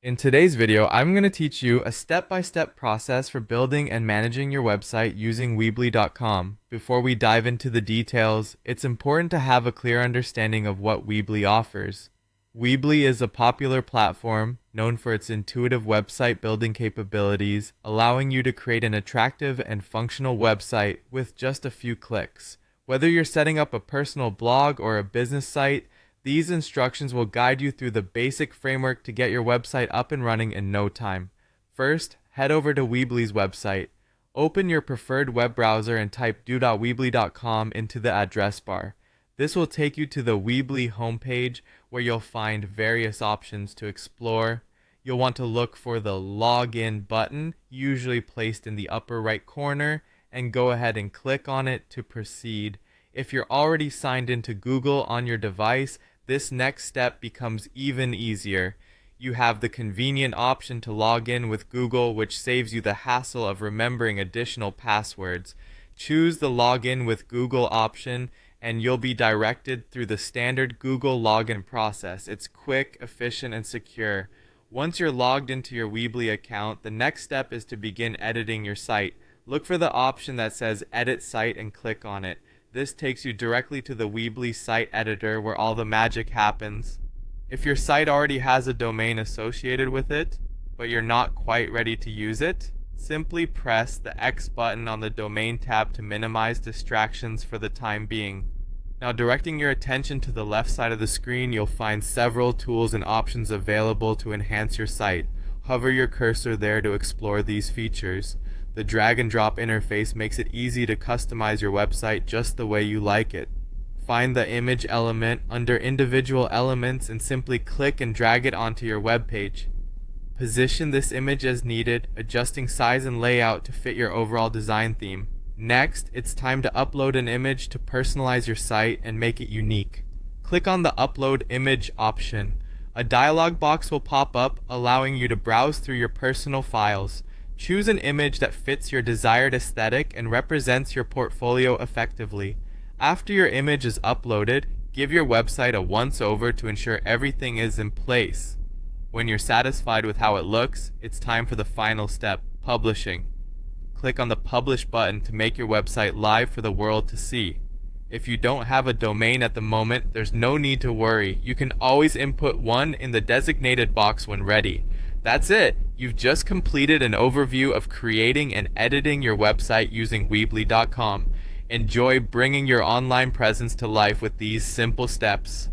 In today's video, I'm going to teach you a step-by-step process for building and managing your website using Weebly.com. Before we dive into the details, it's important to have a clear understanding of what Weebly offers. Weebly is a popular platform known for its intuitive website building capabilities, allowing you to create an attractive and functional website with just a few clicks. Whether you're setting up a personal blog or a business site, these instructions will guide you through the basic framework to get your website up and running in no time. First, head over to Weebly's website. Open your preferred web browser and type do.weebly.com into the address bar. This will take you to the Weebly homepage where you'll find various options to explore. You'll want to look for the login button, usually placed in the upper right corner, and go ahead and click on it to proceed. If you're already signed into Google on your device, this next step becomes even easier. You have the convenient option to log in with Google, which saves you the hassle of remembering additional passwords. Choose the Login with Google option, and you'll be directed through the standard Google login process. It's quick, efficient, and secure. Once you're logged into your Weebly account, the next step is to begin editing your site. Look for the option that says Edit Site and click on it. This takes you directly to the Weebly site editor where all the magic happens. If your site already has a domain associated with it, but you're not quite ready to use it, simply press the X button on the domain tab to minimize distractions for the time being. Now, directing your attention to the left side of the screen, you'll find several tools and options available to enhance your site. Hover your cursor there to explore these features. The drag and drop interface makes it easy to customize your website just the way you like it. Find the image element under individual elements and simply click and drag it onto your web page. Position this image as needed, adjusting size and layout to fit your overall design theme. Next, it's time to upload an image to personalize your site and make it unique. Click on the Upload Image option. A dialog box will pop up, allowing you to browse through your personal files. Choose an image that fits your desired aesthetic and represents your portfolio effectively. After your image is uploaded, give your website a once-over to ensure everything is in place. When you're satisfied with how it looks, it's time for the final step, publishing. Click on the Publish button to make your website live for the world to see. If you don't have a domain at the moment, there's no need to worry. You can always input one in the designated box when ready. That's it! You've just completed an overview of creating and editing your website using Weebly.com. Enjoy bringing your online presence to life with these simple steps.